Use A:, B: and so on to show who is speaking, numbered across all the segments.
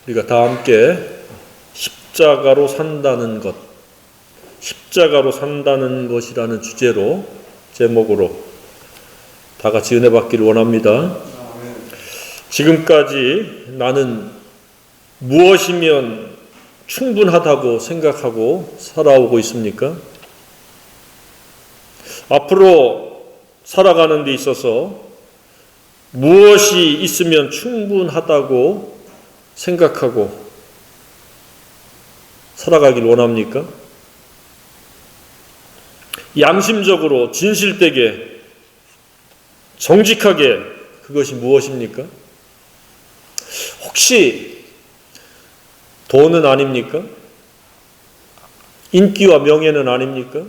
A: 우리가 다 함께 십자가로 산다는 것, 십자가로 산다는 것이라는 주제로, 제목으로 다 같이 은혜 받기를 원합니다. 지금까지 나는 무엇이면 충분하다고 생각하고 살아오고 있습니까? 앞으로 살아가는 데 있어서 무엇이 있으면 충분하다고 생각하고 살아가길 원합니까? 양심적으로 진실되게 정직하게 그것이 무엇입니까? 혹시 돈은 아닙니까? 인기와 명예는 아닙니까?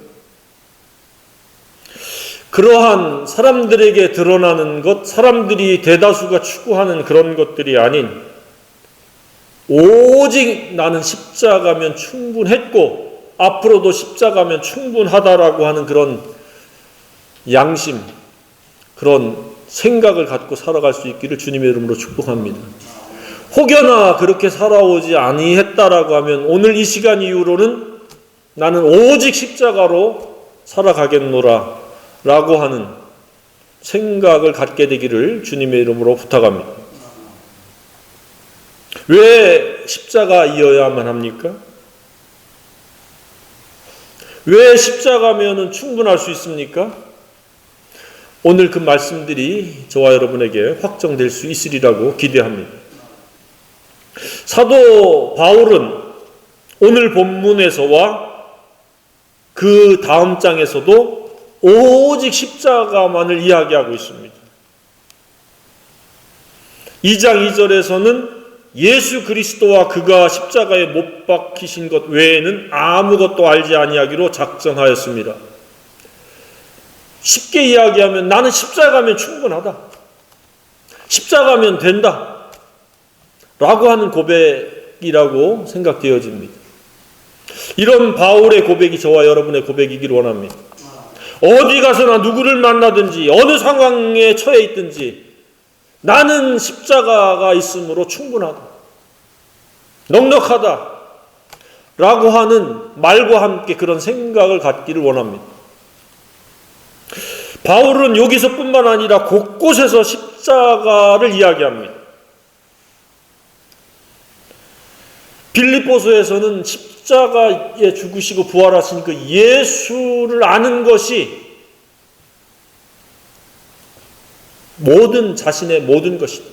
A: 그러한 사람들에게 드러나는 것, 사람들이 대다수가 추구하는 그런 것들이 아닌 오직 나는 십자가면 충분했고 앞으로도 십자가면 충분하다라고 하는 그런 양심, 그런 생각을 갖고 살아갈 수 있기를 주님의 이름으로 축복합니다. 혹여나 그렇게 살아오지 아니했다라고 하면 오늘 이 시간 이후로는 나는 오직 십자가로 살아가겠노라 라고 하는 생각을 갖게 되기를 주님의 이름으로 부탁합니다. 왜 십자가이어야만 합니까? 왜 십자가면은 충분할 수 있습니까? 오늘 그 말씀들이 저와 여러분에게 확정될 수 있으리라고 기대합니다. 사도 바울은 오늘 본문에서와 그 다음 장에서도 오직 십자가만을 이야기하고 있습니다. 2장 2절에서는 예수 그리스도와 그가 십자가에 못 박히신 것 외에는 아무것도 알지 아니하기로 작정하였습니다. 쉽게 이야기하면 나는 십자가면 충분하다. 십자가면 된다. 라고 하는 고백이라고 생각되어집니다. 이런 바울의 고백이 저와 여러분의 고백이기를 원합니다. 어디 가서나 누구를 만나든지 어느 상황에 처해 있든지 나는 십자가가 있으므로 충분하다. 넉넉하다. 라고 하는 말과 함께 그런 생각을 갖기를 원합니다. 바울은 여기서뿐만 아니라 곳곳에서 십자가를 이야기합니다. 빌립보서에서는 십자가에 죽으시고 부활하신 그 예수를 아는 것이 자신의 모든 것이다.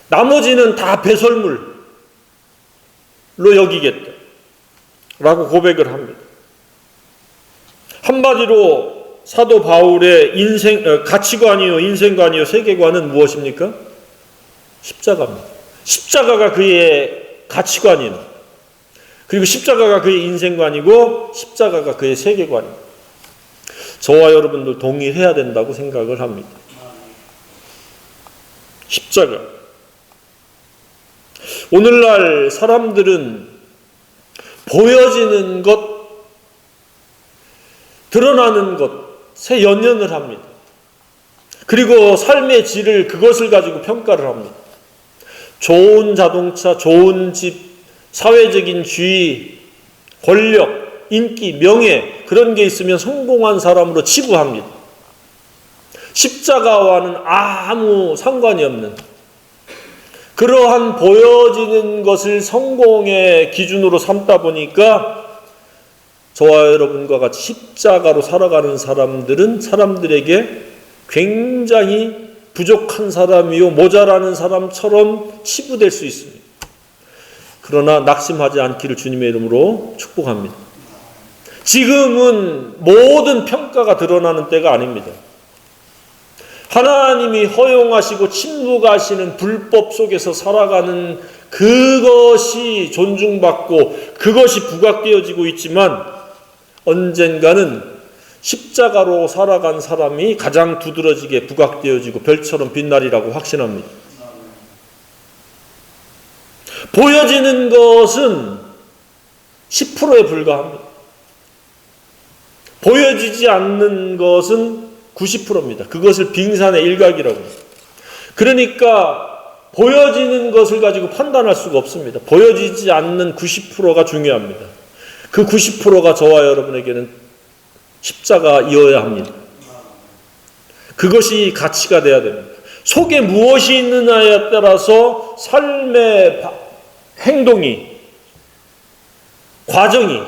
A: 나머지는 다 배설물로 여기겠다. 라고 고백을 합니다. 한마디로 사도 바울의 가치관이요, 인생관이요, 세계관은 무엇입니까? 십자가입니다. 십자가가 그의 가치관이요. 그리고 십자가가 그의 인생관이고 십자가가 그의 세계관이에요. 저와 여러분들 동의해야 된다고 생각을 합니다. 십자가. 오늘날 사람들은 보여지는 것, 드러나는 것에 연연을 합니다. 그리고 삶의 질을 그것을 가지고 평가를 합니다. 좋은 자동차, 좋은 집, 사회적인 지위, 권력, 인기, 명예 그런 게 있으면 성공한 사람으로 치부합니다. 십자가와는 아무 상관이 없는 그러한 보여지는 것을 성공의 기준으로 삼다 보니까 저와 여러분과 같이 십자가로 살아가는 사람들은 사람들에게 굉장히 부족한 사람이요 모자라는 사람처럼 치부될 수 있습니다. 그러나 낙심하지 않기를 주님의 이름으로 축복합니다. 지금은 모든 평가가 드러나는 때가 아닙니다. 하나님이 허용하시고 침묵하시는 불법 속에서 살아가는 그것이 존중받고 그것이 부각되어지고 있지만 언젠가는 십자가로 살아간 사람이 가장 두드러지게 부각되어지고 별처럼 빛나리라고 확신합니다. 보여지는 것은 10%에 불과합니다. 보여지지 않는 것은 90%입니다. 그것을 빙산의 일각이라고 합니다. 그러니까 보여지는 것을 가지고 판단할 수가 없습니다. 보여지지 않는 90%가 중요합니다. 그 90%가 저와 여러분에게는 십자가이어야 합니다. 그것이 가치가 돼야 됩니다. 속에 무엇이 있느냐에 따라서 삶의 행동이, 과정이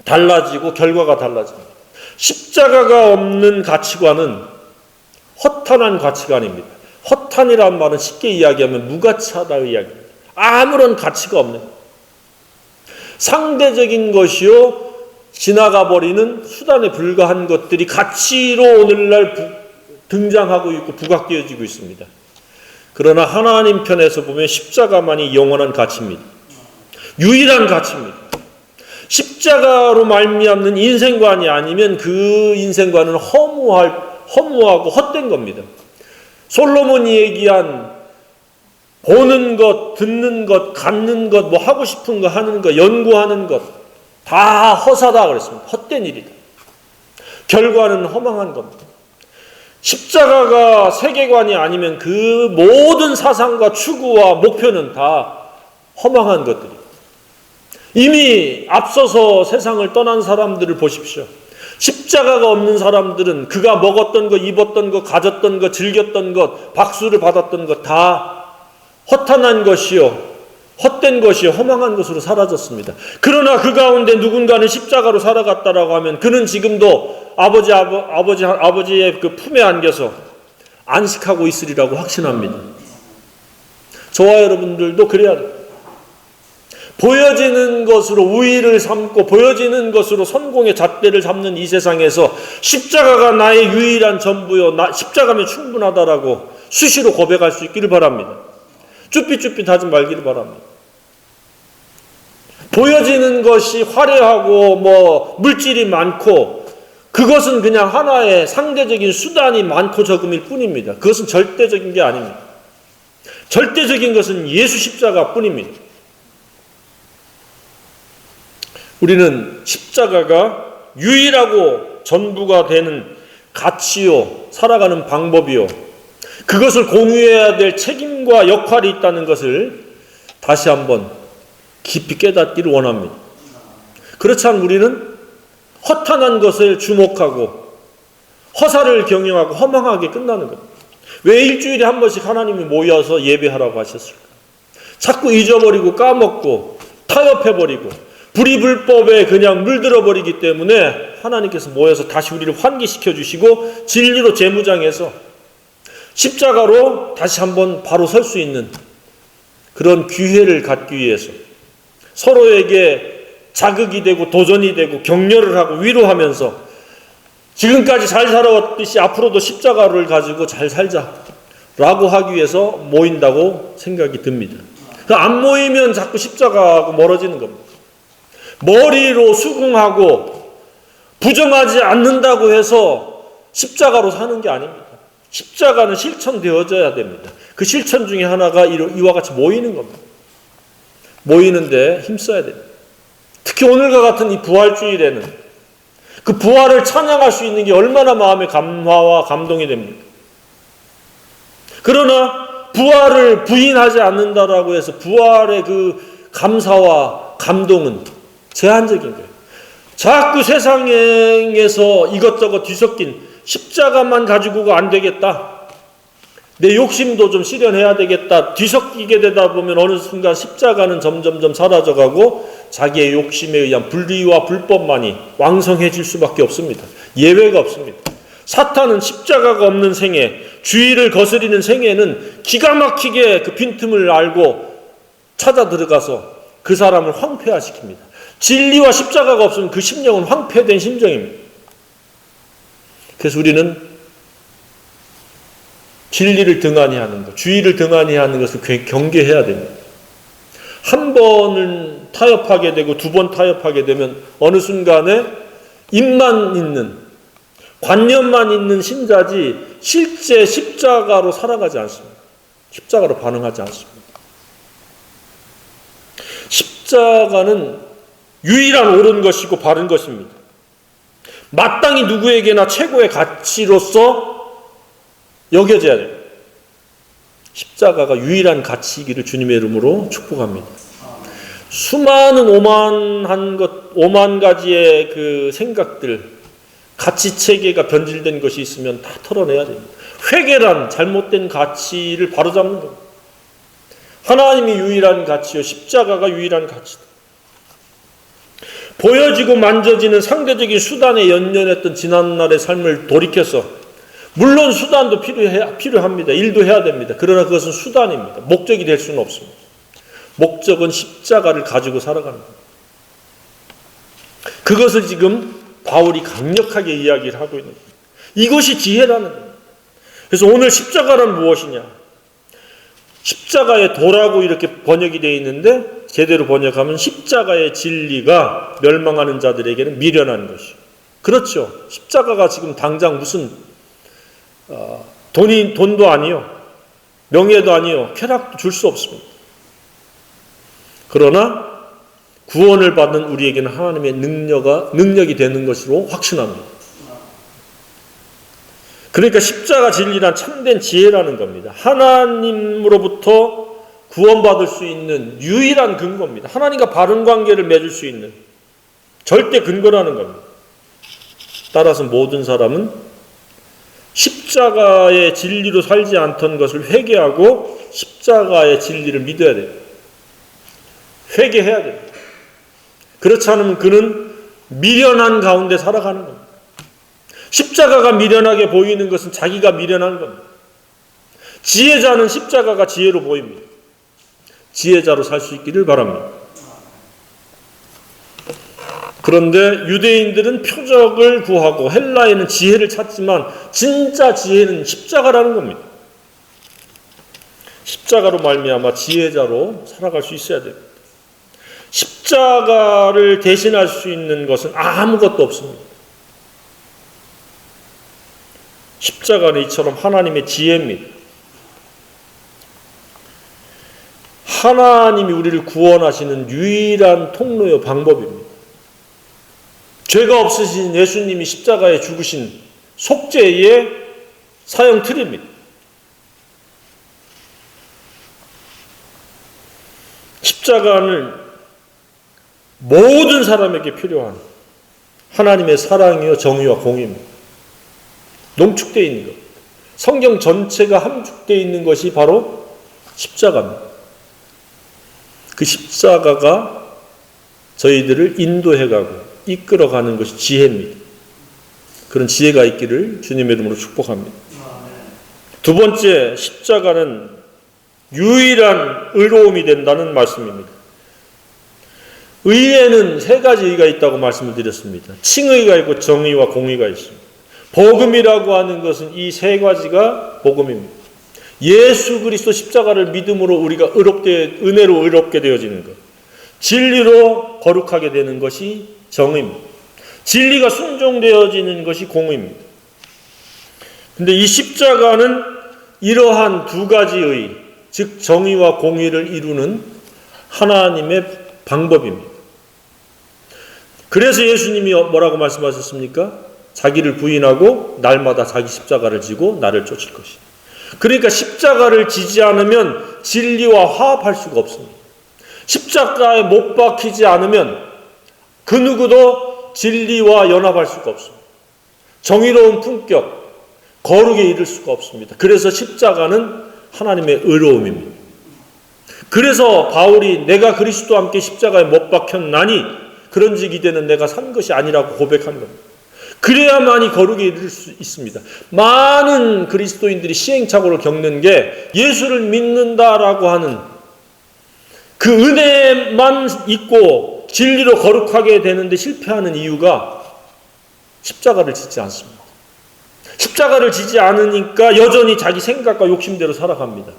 A: 달라지고 결과가 달라집니다. 십자가가 없는 가치관은 허탄한 가치관입니다. 허탄이란 말은 쉽게 이야기하면 무가치하다의 이야기입니다. 아무런 가치가 없는 상대적인 것이요 지나가 버리는 수단에 불과한 것들이 가치로 오늘날 등장하고 있고 부각되어지고 있습니다. 그러나 하나님 편에서 보면 십자가만이 영원한 가치입니다. 유일한 가치입니다. 십자가로 말미암는 인생관이 아니면 그 인생관은 허무하고 헛된 겁니다. 솔로몬이 얘기한 보는 것, 듣는 것, 갖는 것, 뭐 하고 싶은 거 하는 것, 연구하는 것 다 허사다 그랬습니다. 헛된 일이다. 결과는 허망한 겁니다. 십자가가 세계관이 아니면 그 모든 사상과 추구와 목표는 다 허망한 것들입니다. 이미 앞서서 세상을 떠난 사람들을 보십시오. 십자가가 없는 사람들은 그가 먹었던 것, 입었던 것, 가졌던 것, 즐겼던 것, 박수를 받았던 것 다 허탄한 것이요, 헛된 것이요, 허망한 것으로 사라졌습니다. 그러나 그 가운데 누군가는 십자가로 살아갔다라고 하면 그는 지금도 아버지의 그 품에 안겨서 안식하고 있으리라고 확신합니다. 저와 여러분들도 그래야 돼요. 보여지는 것으로 우위를 삼고 보여지는 것으로 성공의 잣대를 잡는 이 세상에서 십자가가 나의 유일한 전부요, 십자가면 충분하다라고 수시로 고백할 수 있기를 바랍니다. 쭈삣쭈삣하지 말기를 바랍니다. 보여지는 것이 화려하고 뭐 물질이 많고 그것은 그냥 하나의 상대적인 수단이 많고 적음일 뿐입니다. 그것은 절대적인 게 아닙니다. 절대적인 것은 예수 십자가 뿐입니다. 우리는 십자가가 유일하고 전부가 되는 가치요, 살아가는 방법이요, 그것을 공유해야 될 책임과 역할이 있다는 것을 다시 한번 깊이 깨닫기를 원합니다. 그렇지 않으면 우리는 허탄한 것을 주목하고 허사를 경영하고 허망하게 끝나는 겁니다. 왜 일주일에 한 번씩 하나님이 모여서 예배하라고 하셨을까? 자꾸 잊어버리고 까먹고 타협해버리고 불의불법에 그냥 물들어버리기 때문에 하나님께서 모여서 다시 우리를 환기시켜 주시고 진리로 재무장해서 십자가로 다시 한번 바로 설 수 있는 그런 기회를 갖기 위해서 서로에게 자극이 되고 도전이 되고 격려를 하고 위로하면서 지금까지 잘 살아왔듯이 앞으로도 십자가를 가지고 잘 살자라고 하기 위해서 모인다고 생각이 듭니다. 안 모이면 자꾸 십자가하고 멀어지는 겁니다. 머리로 수긍하고 부정하지 않는다고 해서 십자가로 사는 게 아닙니다. 십자가는 실천되어져야 됩니다. 그 실천 중에 하나가 이와 같이 모이는 겁니다. 모이는데 힘써야 됩니다. 특히 오늘과 같은 이 부활주일에는 그 부활을 찬양할 수 있는 게 얼마나 마음의 감화와 감동이 됩니까? 그러나 부활을 부인하지 않는다라고 해서 부활의 그 감사와 감동은 제한적인 거예요. 자꾸 세상에서 이것저것 뒤섞인 십자가만 가지고가 안 되겠다, 내 욕심도 좀 실현해야 되겠다, 뒤섞이게 되다 보면 어느 순간 십자가는 점점점 사라져가고 자기의 욕심에 의한 불의와 불법만이 왕성해질 수밖에 없습니다. 예외가 없습니다. 사탄은 십자가가 없는 생애, 주의를 거스리는 생애는 기가 막히게 그 빈틈을 알고 찾아 들어가서 그 사람을 황폐화시킵니다. 진리와 십자가가 없으면 그 심령은 황폐된 심정입니다. 그래서 우리는 진리를 등한히 하는 것, 주의를 등한히 하는 것을 경계해야 됩니다. 한 번은 타협하게 되고 두 번 타협하게 되면 어느 순간에 입만 있는, 관념만 있는 신자지 실제 십자가로 살아가지 않습니다. 십자가로 반응하지 않습니다. 십자가는 유일한 옳은 것이고 바른 것입니다. 마땅히 누구에게나 최고의 가치로서 여겨져야 돼요. 십자가가 유일한 가치이기를 주님의 이름으로 축복합니다. 수많은 오만 가지의 그 생각들, 가치 체계가 변질된 것이 있으면 다 털어내야 됩니다. 회개란 잘못된 가치를 바로잡는 겁니다. 하나님이 유일한 가치요, 십자가가 유일한 가치다. 보여지고 만져지는 상대적인 수단에 연연했던 지난날의 삶을 돌이켜서, 물론 수단도 필요합니다. 일도 해야 됩니다. 그러나 그것은 수단입니다. 목적이 될 수는 없습니다. 목적은 십자가를 가지고 살아가는 겁니다. 그것을 지금 바울이 강력하게 이야기를 하고 있는 겁니다. 이것이 지혜라는 겁니다. 그래서 오늘 십자가란 무엇이냐? 십자가의 도라고 이렇게 번역이 되어 있는데, 제대로 번역하면 십자가의 진리가 멸망하는 자들에게는 미련한 것이요. 그렇죠. 십자가가 지금 당장 무슨 돈도 아니요, 명예도 아니요, 쾌락도 줄 수 없습니다. 그러나 구원을 받는 우리에게는 하나님의 능력이 되는 것으로 확신합니다. 그러니까 십자가 진리란 참된 지혜라는 겁니다. 하나님으로부터 구원받을 수 있는 유일한 근거입니다. 하나님과 바른 관계를 맺을 수 있는 절대 근거라는 겁니다. 따라서 모든 사람은 십자가의 진리로 살지 않던 것을 회개하고 십자가의 진리를 믿어야 돼요. 회개해야 돼요. 그렇지 않으면 그는 미련한 가운데 살아가는 겁니다. 십자가가 미련하게 보이는 것은 자기가 미련한 겁니다. 지혜자는 십자가가 지혜로 보입니다. 지혜자로 살 수 있기를 바랍니다. 그런데 유대인들은 표적을 구하고 헬라에는 지혜를 찾지만 진짜 지혜는 십자가라는 겁니다. 십자가로 말미암아 지혜자로 살아갈 수 있어야 됩니다. 십자가를 대신할 수 있는 것은 아무것도 없습니다. 십자가는 이처럼 하나님의 지혜입니다. 하나님이 우리를 구원하시는 유일한 통로요, 방법입니다. 죄가 없으신 예수님이 십자가에 죽으신 속죄의 사형 틀입니다. 십자가는 모든 사람에게 필요한 하나님의 사랑이요, 정의와 공의입니다. 농축되어 있는 것. 성경 전체가 함축되어 있는 것이 바로 십자가입니다. 그 십자가가 저희들을 인도해가고 이끌어가는 것이 지혜입니다. 그런 지혜가 있기를 주님의 이름으로 축복합니다. 두 번째, 십자가는 유일한 의로움이 된다는 말씀입니다. 의에는 세 가지 의가 있다고 말씀을 드렸습니다. 칭의가 있고 정의와 공의가 있습니다. 복음이라고 하는 것은 이 세 가지가 복음입니다. 예수 그리스도 십자가를 믿음으로 우리가 은혜로 의롭게 되어지는 것, 진리로 거룩하게 되는 것이 정의입니다. 진리가 순종되어지는 것이 공의입니다. 근데 이 십자가는 이러한 두 가지의, 즉 정의와 공의를 이루는 하나님의 방법입니다. 그래서 예수님이 뭐라고 말씀하셨습니까? 자기를 부인하고 날마다 자기 십자가를 지고 나를 쫓을 것이다. 그러니까 십자가를 지지 않으면 진리와 화합할 수가 없습니다. 십자가에 못 박히지 않으면 그 누구도 진리와 연합할 수가 없습니다. 정의로운 품격, 거룩에 이를 수가 없습니다. 그래서 십자가는 하나님의 의로움입니다. 그래서 바울이 내가 그리스도와 함께 십자가에 못 박혔나니 그런즉 이제는 내가 산 것이 아니라고 고백한 겁니다. 그래야만이 거룩에 이를 수 있습니다. 많은 그리스도인들이 시행착오를 겪는 게 예수를 믿는다라고 하는 그 은혜만 있고 진리로 거룩하게 되는데 실패하는 이유가 십자가를 지지 않습니다. 십자가를 지지 않으니까 여전히 자기 생각과 욕심대로 살아갑니다.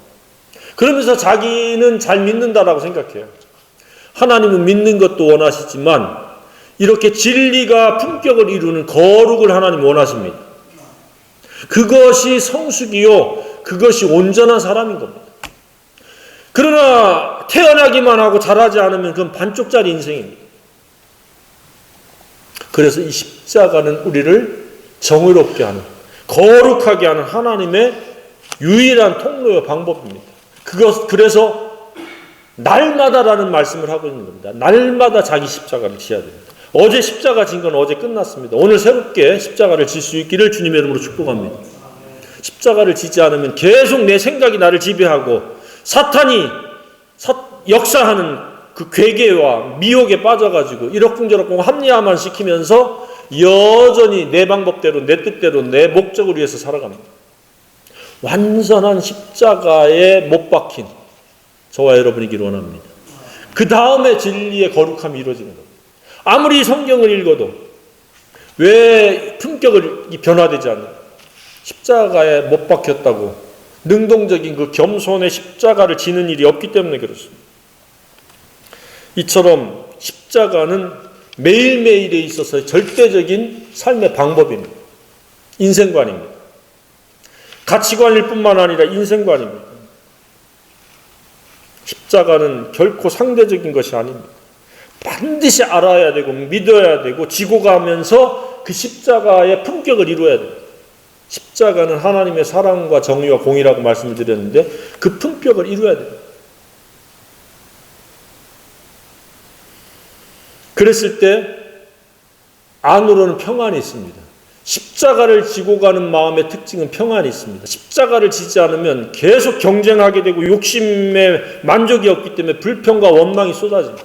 A: 그러면서 자기는 잘 믿는다라고 생각해요. 하나님은 믿는 것도 원하시지만 이렇게 진리가 품격을 이루는 거룩을 하나님 원하십니다. 그것이 성숙이요, 그것이 온전한 사람인 겁니다. 그러나 태어나기만 하고 자라지 않으면 그건 반쪽짜리 인생입니다. 그래서 이 십자가는 우리를 정의롭게 하는, 거룩하게 하는 하나님의 유일한 통로의 방법입니다. 그래서 날마다라는 말씀을 하고 있는 겁니다. 날마다 자기 십자가를 지어야 됩니다. 어제 십자가 진 건 어제 끝났습니다. 오늘 새롭게 십자가를 질 수 있기를 주님의 이름으로 축복합니다. 십자가를 지지 않으면 계속 내 생각이 나를 지배하고 사탄이 역사하는 그 괴계와 미혹에 빠져가지고 이러쿵저러쿵 합리화만 시키면서 여전히 내 방법대로 내 뜻대로 내 목적을 위해서 살아갑니다. 완전한 십자가에 못 박힌 저와 여러분이기를 원합니다. 그 다음에 진리의 거룩함이 이루어지는 겁니다. 아무리 성경을 읽어도 왜 품격이 변화되지 않는 십자가에 못 박혔다고 능동적인 그 겸손의 십자가를 지는 일이 없기 때문에 그렇습니다. 이처럼 십자가는 매일매일에 있어서 절대적인 삶의 방법입니다. 인생관입니다. 가치관일 뿐만 아니라 인생관입니다. 십자가는 결코 상대적인 것이 아닙니다. 반드시 알아야 되고 믿어야 되고 지고 가면서 그 십자가의 품격을 이루어야 됩니다. 십자가는 하나님의 사랑과 정의와 공의라고 말씀을 드렸는데 그 품격을 이루어야 됩니다. 그랬을 때 안으로는 평안이 있습니다. 십자가를 지고 가는 마음의 특징은 평안이 있습니다. 십자가를 지지 않으면 계속 경쟁하게 되고 욕심에 만족이 없기 때문에 불평과 원망이 쏟아집니다.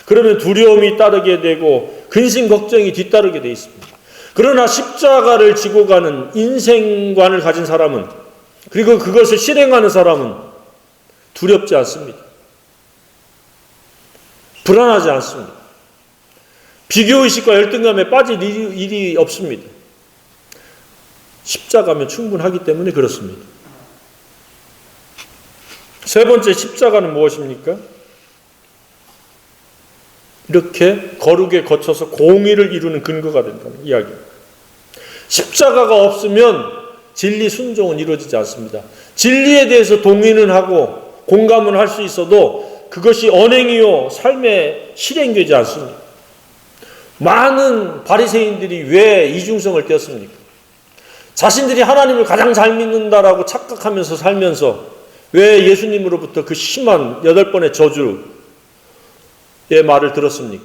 A: 그러면 두려움이 따르게 되고 근심 걱정이 뒤따르게 되어 있습니다. 그러나 십자가를 지고 가는 인생관을 가진 사람은 그리고 그것을 실행하는 사람은 두렵지 않습니다. 불안하지 않습니다. 비교의식과 열등감에 빠질 일이 없습니다. 십자가면 충분하기 때문에 그렇습니다. 세 번째 십자가는 무엇입니까? 이렇게 거룩에 거쳐서 공의를 이루는 근거가 된다는 이야기입니다. 십자가가 없으면 진리 순종은 이루어지지 않습니다. 진리에 대해서 동의는 하고 공감은 할 수 있어도 그것이 언행이요 삶에 실행되지 않습니다. 많은 바리새인들이 왜 이중성을 띄었습니까? 자신들이 하나님을 가장 잘 믿는다라고 착각하면서 살면서 왜 예수님으로부터 그 심한 8번의 저주의 말을 들었습니까?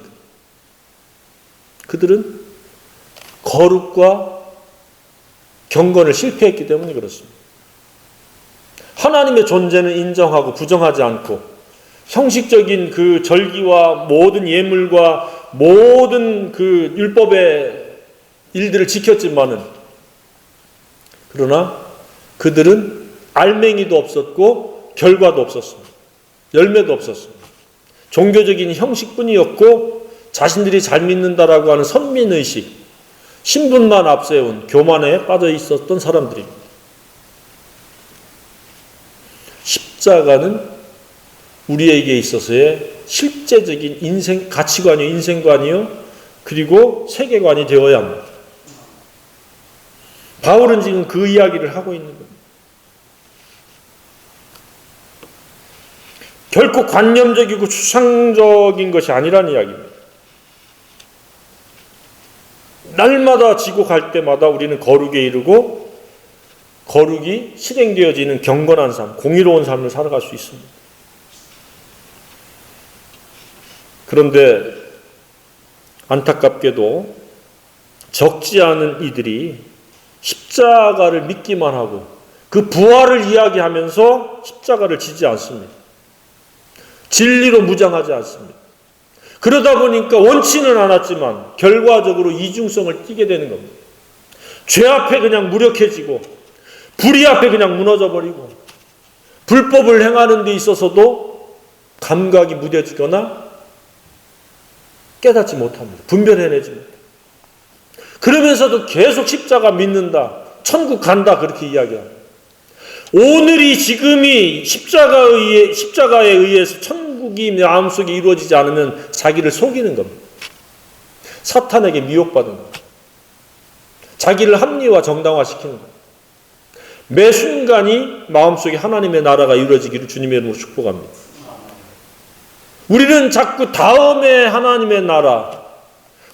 A: 그들은 거룩과 경건을 실패했기 때문에 그렇습니다. 하나님의 존재는 인정하고 부정하지 않고 형식적인 그 절기와 모든 예물과 모든 그 율법의 일들을 지켰지만은 그러나 그들은 알맹이도 없었고 결과도 없었습니다. 열매도 없었습니다. 종교적인 형식뿐이었고 자신들이 잘 믿는다라고 하는 선민의식, 신분만 앞세운 교만에 빠져 있었던 사람들입니다. 십자가는 우리에게 있어서의 실제적인 인생 가치관이요, 인생관이요, 그리고 세계관이 되어야 합니다. 바울은 지금 그 이야기를 하고 있는 겁니다. 결코 관념적이고 추상적인 것이 아니라는 이야기입니다. 날마다 지고 갈 때마다 우리는 거룩에 이르고 거룩이 실행되어지는 경건한 삶, 공의로운 삶을 살아갈 수 있습니다. 그런데 안타깝게도 적지 않은 이들이 십자가를 믿기만 하고 그 부활을 이야기하면서 십자가를 지지 않습니다. 진리로 무장하지 않습니다. 그러다 보니까 원치는 않았지만 결과적으로 이중성을 띠게 되는 겁니다. 죄 앞에 그냥 무력해지고 불의 앞에 그냥 무너져버리고 불법을 행하는 데 있어서도 감각이 무뎌지거나 깨닫지 못합니다. 분별해내지 못합니다. 그러면서도 계속 십자가 믿는다, 천국 간다 그렇게 이야기합니다. 오늘이 지금이 십자가에 의해서 천국이 마음속에 이루어지지 않으면 자기를 속이는 겁니다. 사탄에게 미혹받는 겁니다. 자기를 합리화 정당화시키는 겁니다. 매 순간이 마음속에 하나님의 나라가 이루어지기를 주님의 이름으로 축복합니다. 우리는 자꾸 다음의 하나님의 나라,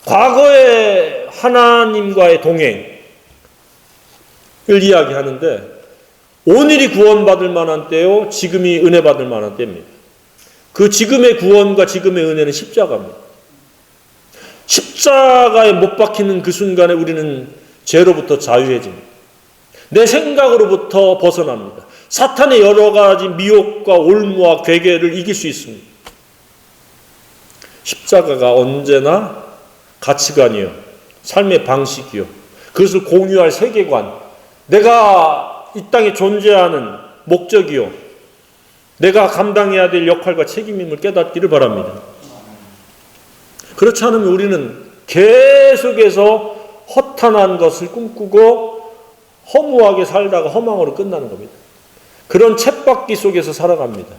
A: 과거의 하나님과의 동행을 이야기하는데 오늘이 구원받을 만한 때요, 지금이 은혜 받을 만한 때입니다. 그 지금의 구원과 지금의 은혜는 십자가입니다. 십자가에 못 박히는 그 순간에 우리는 죄로부터 자유해집니다. 내 생각으로부터 벗어납니다. 사탄의 여러 가지 미혹과 올무와 괴계를 이길 수 있습니다. 십자가가 언제나 가치관이요, 삶의 방식이요, 그것을 공유할 세계관, 내가 이 땅에 존재하는 목적이요, 내가 감당해야 될 역할과 책임임을 깨닫기를 바랍니다. 그렇지 않으면 우리는 계속해서 허탄한 것을 꿈꾸고 허무하게 살다가 허망으로 끝나는 겁니다. 그런 쳇바퀴 속에서 살아갑니다.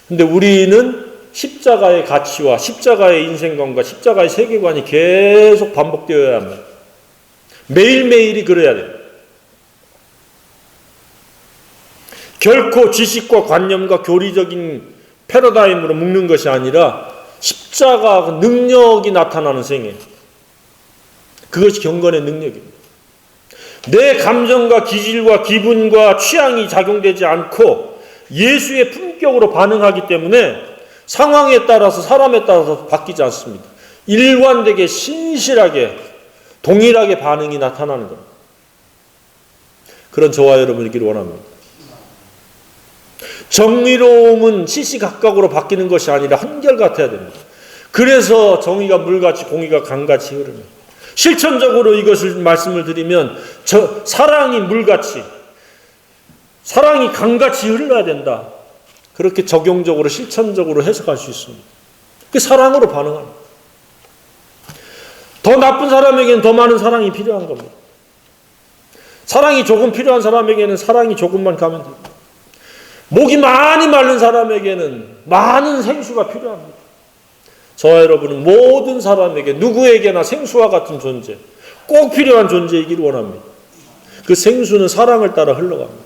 A: 근데 우리는 십자가의 가치와 십자가의 인생관과 십자가의 세계관이 계속 반복되어야 합니다. 매일매일이 그래야 돼요. 결코 지식과 관념과 교리적인 패러다임으로 묶는 것이 아니라 십자가 능력이 나타나는 생애. 그것이 경건의 능력입니다. 내 감정과 기질과 기분과 취향이 작용되지 않고 예수의 품격으로 반응하기 때문에 상황에 따라서 사람에 따라서 바뀌지 않습니다. 일관되게 신실하게 동일하게 반응이 나타나는 겁니다. 그런 저와 여러분이기를 원합니다. 정의로움은 시시각각으로 바뀌는 것이 아니라 한결같아야 됩니다. 그래서 정의가 물같이 공의가 강같이 흐릅니다. 실천적으로 이것을 말씀을 드리면 사랑이 물같이, 사랑이 강같이 흘러야 된다. 그렇게 적용적으로 실천적으로 해석할 수 있습니다. 그 사랑으로 반응합니다. 더 나쁜 사람에게는 더 많은 사랑이 필요한 겁니다. 사랑이 조금 필요한 사람에게는 사랑이 조금만 가면 됩니다. 목이 많이 마른 사람에게는 많은 생수가 필요합니다. 저와 여러분은 모든 사람에게 누구에게나 생수와 같은 존재, 꼭 필요한 존재이기를 원합니다. 그 생수는 사랑을 따라 흘러갑니다.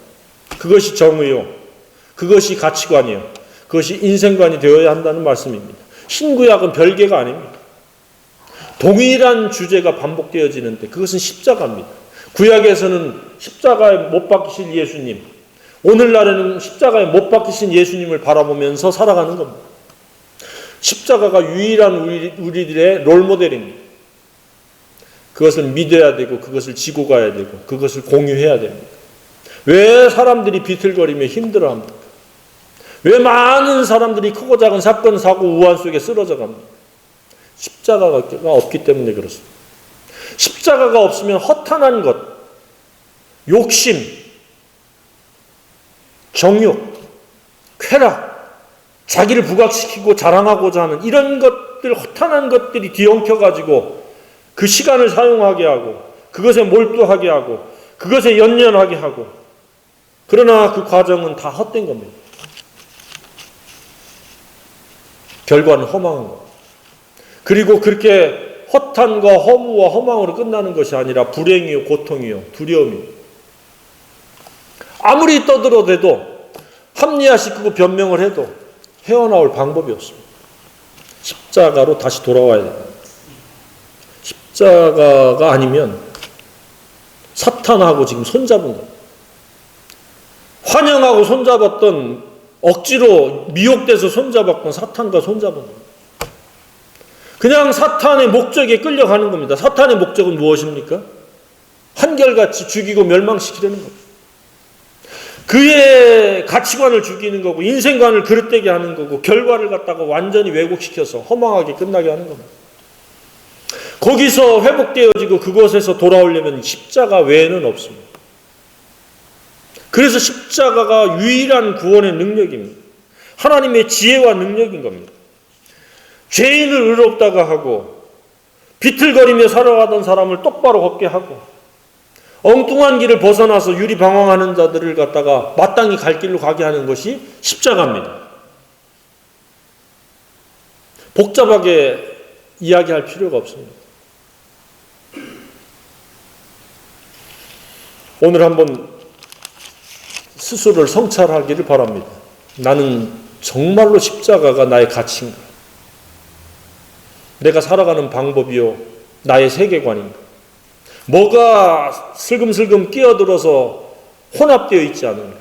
A: 그것이 정의요, 그것이 가치관이요, 그것이 인생관이 되어야 한다는 말씀입니다. 신구약은 별개가 아닙니다. 동일한 주제가 반복되어지는데 그것은 십자가입니다. 구약에서는 십자가에 못 박히신 예수님, 오늘날에는 십자가에 못 박히신 예수님을 바라보면서 살아가는 겁니다. 십자가가 유일한 우리들의 롤모델입니다. 그것을 믿어야 되고 그것을 지고 가야 되고 그것을 공유해야 됩니다. 왜 사람들이 비틀거리며 힘들어합니까? 왜 많은 사람들이 크고 작은 사건, 사고, 우환 속에 쓰러져 갑니까? 십자가가 없기 때문에 그렇습니다. 십자가가 없으면 허탄한 것, 욕심, 정욕, 쾌락, 자기를 부각시키고 자랑하고자 하는 이런 것들, 허탄한 것들이 뒤엉켜가지고 그 시간을 사용하게 하고 그것에 몰두하게 하고 그것에 연연하게 하고, 그러나 그 과정은 다 헛된 겁니다. 결과는 허망한 겁니다. 그리고 그렇게 허탄과 허무와 허망으로 끝나는 것이 아니라 불행이요, 고통이요, 두려움이요. 아무리 떠들어대도 합리화시키고 변명을 해도 헤어나올 방법이 없습니다. 십자가로 다시 돌아와야 됩니다. 십자가가 아니면 사탄하고 지금 손잡은 겁니다. 환영하고 손잡았던, 억지로 미혹돼서 손잡았던 사탄과 손잡은 겁니다. 그냥 사탄의 목적에 끌려가는 겁니다. 사탄의 목적은 무엇입니까? 한결같이 죽이고 멸망시키려는 겁니다. 그의 가치관을 죽이는 거고 인생관을 그릇되게 하는 거고 결과를 갖다가 완전히 왜곡시켜서 허망하게 끝나게 하는 겁니다. 거기서 회복되어지고 그곳에서 돌아오려면 십자가 외에는 없습니다. 그래서 십자가가 유일한 구원의 능력입니다. 하나님의 지혜와 능력인 겁니다. 죄인을 의롭다가 하고 비틀거리며 살아가던 사람을 똑바로 걷게 하고 엉뚱한 길을 벗어나서 유리방황하는 자들을 갖다가 마땅히 갈 길로 가게 하는 것이 십자가입니다. 복잡하게 이야기할 필요가 없습니다. 오늘 한번 스스로를 성찰하기를 바랍니다. 나는 정말로 십자가가 나의 가치인가? 내가 살아가는 방법이요, 나의 세계관인가? 뭐가 슬금슬금 끼어들어서 혼합되어 있지 않은가?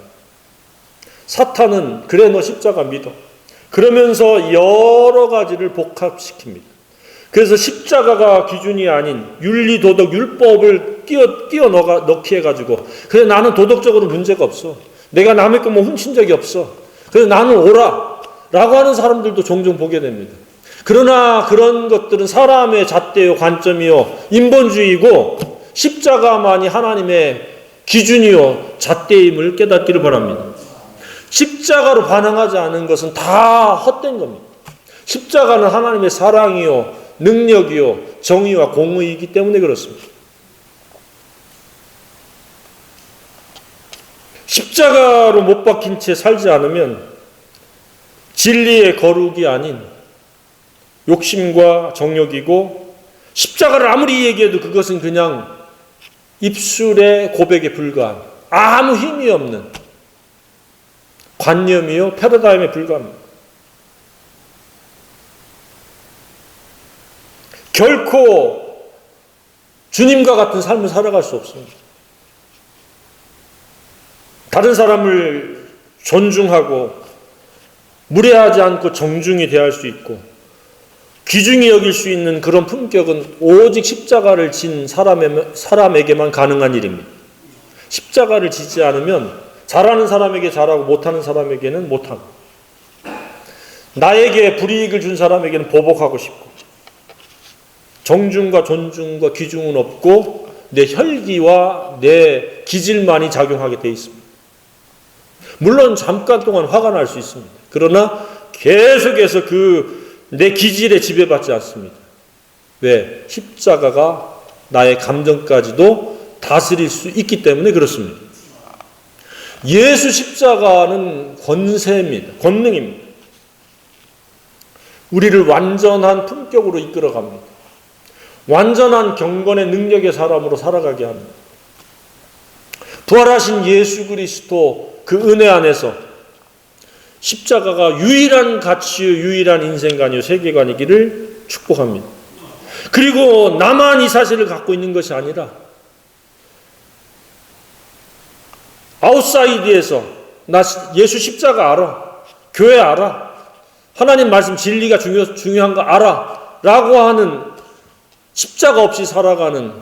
A: 사탄은 그래 너 십자가 믿어. 그러면서 여러 가지를 복합시킵니다. 그래서 십자가가 기준이 아닌 윤리, 도덕, 율법을 끼워 넣기 해가지고 그래 나는 도덕적으로 문제가 없어. 내가 남의 거 뭐 훔친 적이 없어. 그래서 나는 옳아. 라고 하는 사람들도 종종 보게 됩니다. 그러나 그런 것들은 사람의 잣대요, 관점이요, 인본주의고 십자가만이 하나님의 기준이요, 잣대임을 깨닫기를 바랍니다. 십자가로 반항하지 않은 것은 다 헛된 겁니다. 십자가는 하나님의 사랑이요, 능력이요, 정의와 공의이기 때문에 그렇습니다. 십자가로 못 박힌 채 살지 않으면 진리의 거룩이 아닌 욕심과 정욕이고, 십자가를 아무리 얘기해도 그것은 그냥 입술의 고백에 불과한 아무 힘이 없는 관념이요, 패러다임에 불과합니다. 결코 주님과 같은 삶을 살아갈 수 없습니다. 다른 사람을 존중하고 무례하지 않고 정중히 대할 수 있고 귀중히 여길 수 있는 그런 품격은 오직 십자가를 진 사람에게만 가능한 일입니다. 십자가를 지지 않으면 잘하는 사람에게 잘하고 못하는 사람에게는 못하고, 나에게 불이익을 준 사람에게는 보복하고 싶고, 정중과 존중과 귀중은 없고 내 혈기와 내 기질만이 작용하게 돼 있습니다. 물론 잠깐 동안 화가 날 수 있습니다. 그러나 계속해서 내 기질에 지배받지 않습니다. 왜? 십자가가 나의 감정까지도 다스릴 수 있기 때문에 그렇습니다. 예수 십자가는 권세입니다. 권능입니다. 우리를 완전한 품격으로 이끌어갑니다. 완전한 경건의 능력의 사람으로 살아가게 합니다. 부활하신 예수 그리스도 그 은혜 안에서 십자가가 유일한 가치요, 유일한 인생관이요, 세계관이기를 축복합니다. 그리고 나만 이 사실을 갖고 있는 것이 아니라 아웃사이드에서 나 예수 십자가 알아, 교회 알아, 하나님 말씀 진리가 중요한 거 알아 라고 하는 십자가 없이 살아가는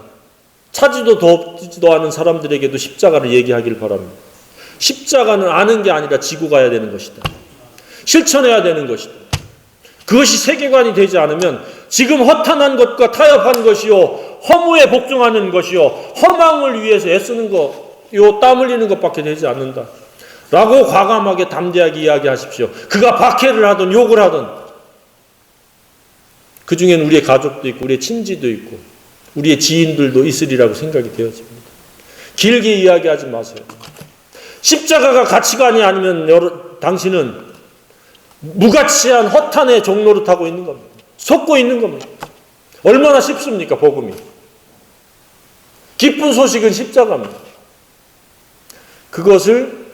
A: 차지도 덥지도 않은 사람들에게도 십자가를 얘기하기를 바랍니다. 십자가는 아는 게 아니라 지고 가야 되는 것이다. 실천해야 되는 것이다. 그것이 세계관이 되지 않으면 지금 허탄한 것과 타협한 것이요, 허무에 복종하는 것이요, 허망을 위해서 애쓰는 것, 땀 흘리는 것밖에 되지 않는다 라고 과감하게 담대하게 이야기하십시오. 그가 박해를 하든 욕을 하든, 그 중에는 우리의 가족도 있고 우리의 친지도 있고 우리의 지인들도 있으리라고 생각이 되어집니다. 길게 이야기하지 마세요. 십자가가 가치관이 아니면 당신은 무가치한 허탄의 종로를 타고 있는 겁니다. 속고 있는 겁니다. 얼마나 쉽습니까, 복음이. 기쁜 소식은 십자가입니다. 그것을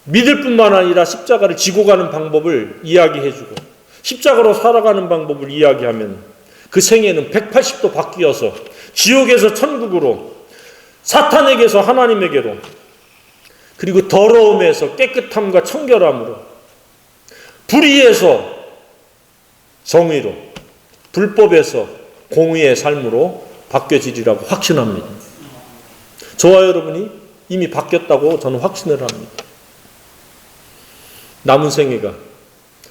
A: 믿을 뿐만 아니라 십자가를 지고 가는 방법을 이야기해주고 십자가로 살아가는 방법을 이야기하면 그 생애는 180도 바뀌어서 지옥에서 천국으로, 사탄에게서 하나님에게로, 그리고 더러움에서 깨끗함과 청결함으로, 불의에서 정의로, 불법에서 공의의 삶으로 바뀌어지리라고 확신합니다. 저와 여러분이 이미 바뀌었다고 저는 확신을 합니다. 남은 생애가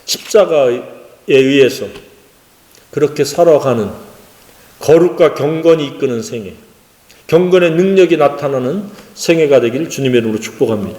A: 십자가에 의해서 그렇게 살아가는 거룩과 경건이 이끄는 생애, 경건의 능력이 나타나는 생애가 되기를 주님의 이름으로 축복합니다.